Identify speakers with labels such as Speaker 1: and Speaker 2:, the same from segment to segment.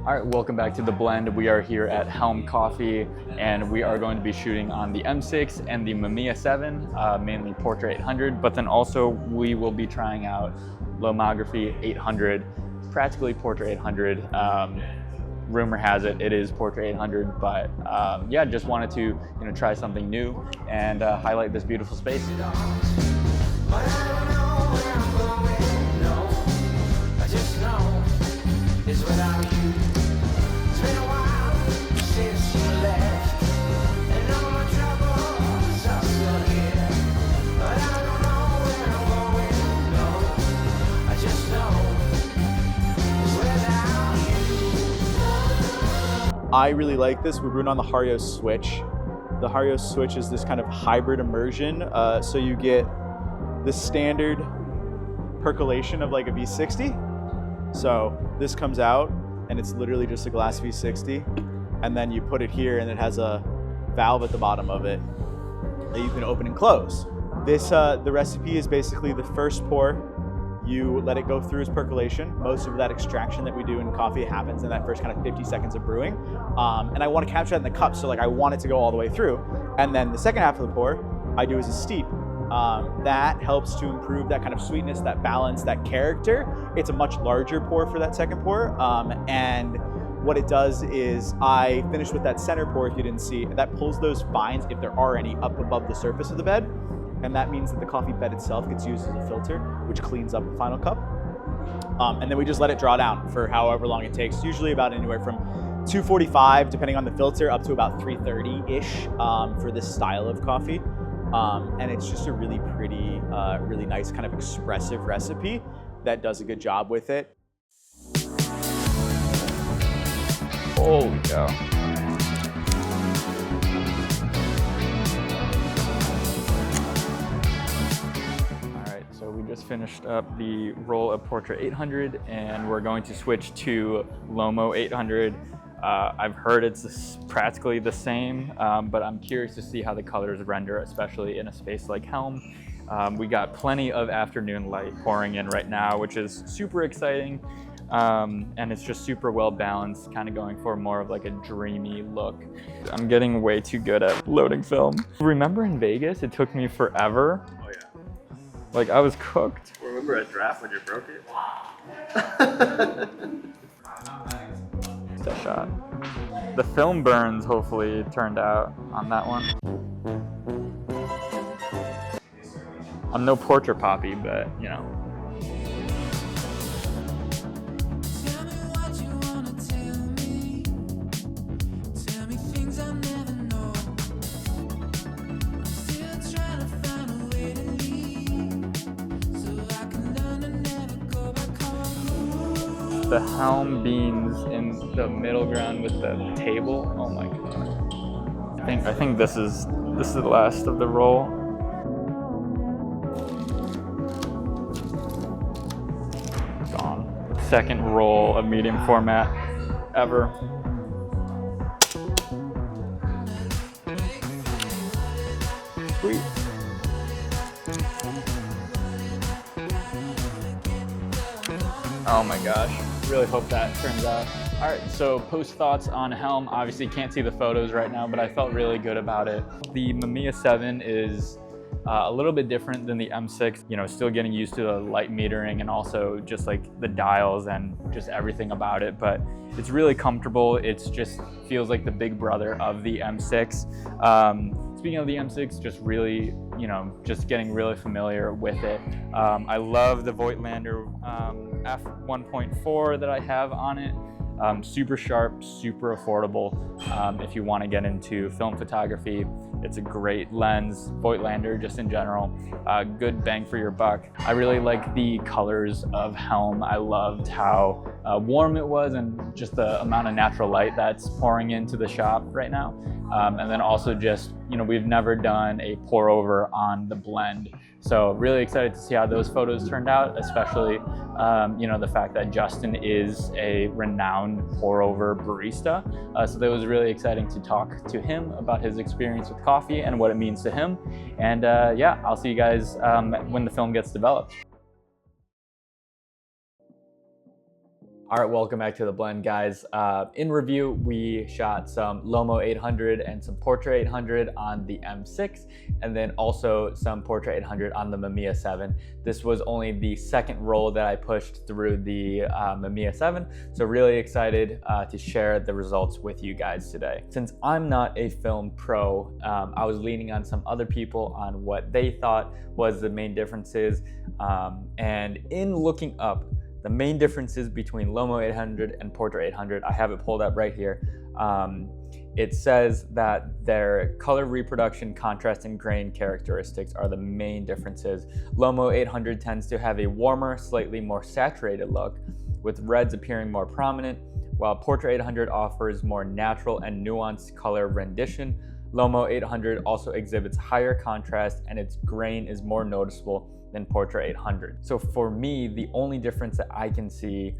Speaker 1: All right, welcome back to The Blend. We are here at Helm Coffee, and we are going to be shooting on the M6 and the Mamiya 7, mainly Portra 800, but then also we will be trying out Lomography 800, practically Portra 800. Rumor has it, it is Portra 800, but yeah, just wanted to try something new and highlight this beautiful space.
Speaker 2: I really like this. We're on the Hario switch. The Hario switch is this kind of hybrid immersion. So you get the standard percolation of like a V60. So this comes out and it's literally just a glass V60. And then you put it here and it has a valve at the bottom of it that you can open and close. This, the recipe is basically the first pour. You let it go through its percolation. Most of that extraction that we do in coffee happens in that first kind of 50 seconds of brewing. And I want to capture that in the cup, so like I want it to go all the way through. And then the second half of the pour, I do as a steep. That helps to improve that kind of sweetness, that balance, that character. It's a much larger pour for that second pour. And what it does is I finish with that center pour, if you didn't see, that pulls those fines, if there are any, up above the surface of the bed. And that means that the coffee bed itself gets used as a filter, which cleans up the final cup. And then we just let it draw down for however long it takes, usually about anywhere from 245, depending on the filter, up to about 330-ish for this style of coffee. And it's just a really pretty, really nice kind of expressive recipe that does a good job with it.
Speaker 1: Holy cow. So we just finished up the roll of Portra 800 and we're going to switch to Lomo 800. I've heard it's practically the same, but I'm curious to see how the colors render, especially in a space like Helm. We got plenty of afternoon light pouring in right now, which is super exciting. And it's just super well balanced, kind of going for more of like a dreamy look. I'm getting way too good at loading film. Remember in Vegas, it took me forever. Like, I was cooked.
Speaker 3: Remember at draft when you broke it?
Speaker 1: That shot. The film burns, hopefully, turned out on that one. I'm no Portra poppy, but, you know. The Helm beans in the middle ground with the table. Oh my god! I think this is the last of the roll. Gone. Second roll of medium format ever. Sweet. Oh my gosh. Really hope that turns out. All right, so post thoughts on Helm. Obviously can't see the photos right now, but I felt really good about it. The Mamiya 7 is a little bit different than the M6, still getting used to the light metering and also just like the dials and just everything about it, but it's really comfortable. It's just feels like the big brother of the M6. Speaking of the M6, just really, just getting really familiar with it. I love the Voigtlander f1.4 that I have on it. Super sharp, super affordable. If you want to get into film photography, it's a great lens. Voigtlander, just in general, good bang for your buck. I really like the colors of Helm. I loved how warm it was and just the amount of natural light that's pouring into the shop right now. And then also just, we've never done a pour over on the blend. So really excited to see how those photos turned out, especially, the fact that Justin is a renowned pour over barista. So that was really exciting to talk to him about his experience with coffee and what it means to him. And yeah, I'll see you guys when the film gets developed. All right, welcome back to The Blend, guys. In review, we shot some Lomo 800 and some Portra 800 on the M6, and then also some Portra 800 on the Mamiya 7. This was only the second roll that I pushed through the Mamiya 7, so really excited to share the results with you guys today. Since I'm not a film pro, I was leaning on some other people on what they thought was the main differences, and in looking up the main differences between Lomo 800 and Portra 800, I have it pulled up right here. It says that their color reproduction, contrast, and grain characteristics are the main differences. Lomo 800 tends to have a warmer, slightly more saturated look, with reds appearing more prominent, while Portra 800 offers more natural and nuanced color rendition. Lomo 800 also exhibits higher contrast, and its grain is more noticeable than Portra 800. So for me, the only difference that I can see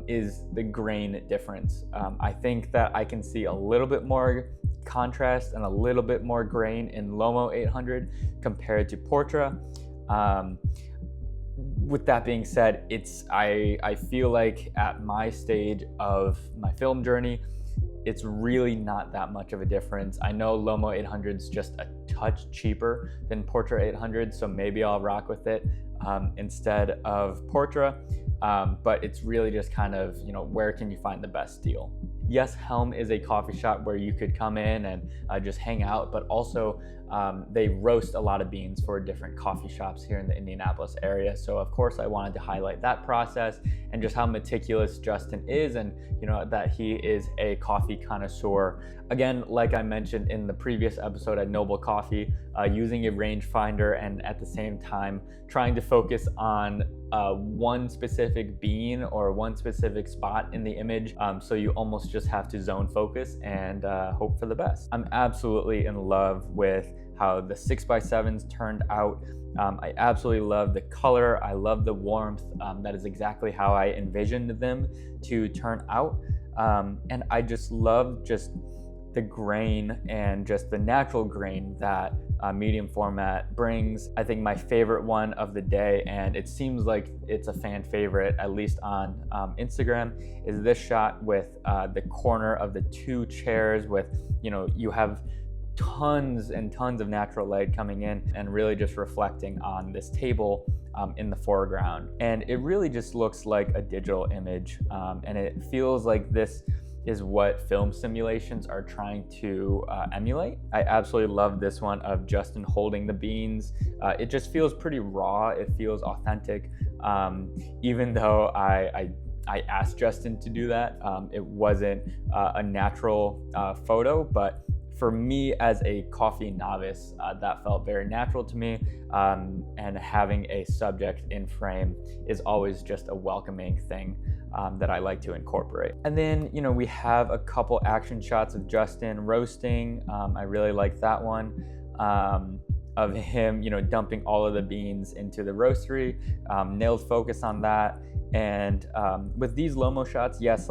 Speaker 1: is the grain difference. I think that I can see a little bit more contrast and a little bit more grain in Lomo 800 compared to Portra. With that being said, I feel like at my stage of my film journey, it's really not that much of a difference. I know Lomo 800 is just a touch cheaper than Portra 800, so maybe I'll rock with it instead of Portra, but it's really just kind of, where can you find the best deal? Yes, Helm is a coffee shop where you could come in and just hang out, but also they roast a lot of beans for different coffee shops here in the Indianapolis area. So of course I wanted to highlight that process and just how meticulous Justin is, and that he is a coffee connoisseur. Again, like I mentioned in the previous episode at Noble Coffee, using a rangefinder and at the same time trying to focus on one specific bean or one specific spot in the image, so you almost just have to zone focus and hope for the best. I'm absolutely in love with how the 6x7s turned out. I absolutely love the color. I love the warmth. That is exactly how I envisioned them to turn out. And I just love the grain and just the natural grain that medium format brings. I think my favorite one of the day, and it seems like it's a fan favorite, at least on Instagram, is this shot with the corner of the two chairs with, you have tons and tons of natural light coming in and really just reflecting on this table in the foreground. And it really just looks like a digital image, and it feels like this is what film simulations are trying to emulate. I absolutely love this one of Justin holding the beans. It just feels pretty raw. It feels authentic. Even though I asked Justin to do that, it wasn't a natural photo, but for me as a coffee novice, that felt very natural to me, and having a subject in frame is always just a welcoming thing that I like to incorporate. And then, we have a couple action shots of Justin roasting. I really like that one, of him, dumping all of the beans into the roastery. Nailed focus on that. And with these Lomo shots, yes,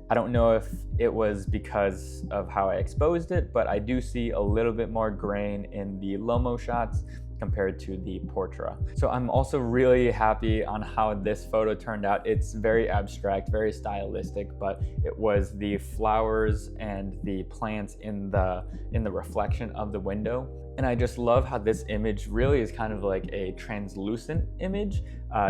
Speaker 1: I don't know if it was because of how I exposed it, but I do see a little bit more grain in the Lomo shots compared to the Portra. So I'm also really happy on how this photo turned out. It's very abstract, very stylistic, but it was the flowers and the plants in the reflection of the window. And I just love how this image really is kind of like a translucent image.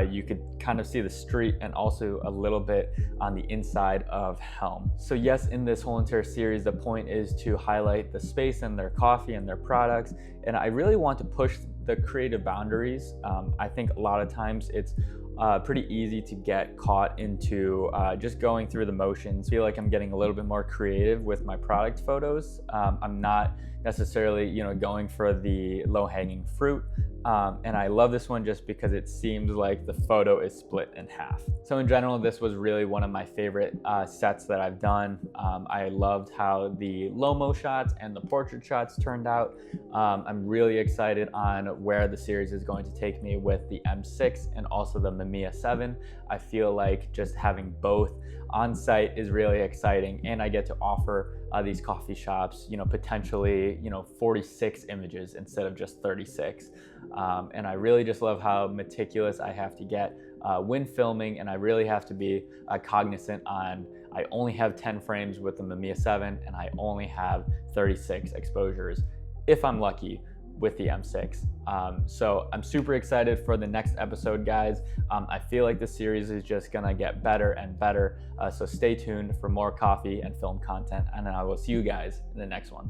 Speaker 1: You could kind of see the street and also a little bit on the inside of Helm. So yes, in this whole entire series, the point is to highlight the space and their coffee and their products. And I really want to push the creative boundaries. I think a lot of times it's pretty easy to get caught into just going through the motions. I feel like I'm getting a little bit more creative with my product photos. I'm not necessarily, going for the low-hanging fruit. And I love this one just because it seems like the photo is split in half. So in general, this was really one of my favorite sets that I've done. I loved how the Lomo shots and the portrait shots turned out. I'm really excited on where the series is going to take me with the M6 and also the Mamiya 7. I feel like just having both on site is really exciting, and I get to offer these coffee shops, potentially, 46 images instead of just 36. And I really just love how meticulous I have to get when filming, and I really have to be cognizant on, I only have 10 frames with the Mamiya 7 and I only have 36 exposures if I'm lucky with the M6. So I'm super excited for the next episode, guys. I feel like this series is just gonna get better and better. So stay tuned for more coffee and film content, and I will see you guys in the next one.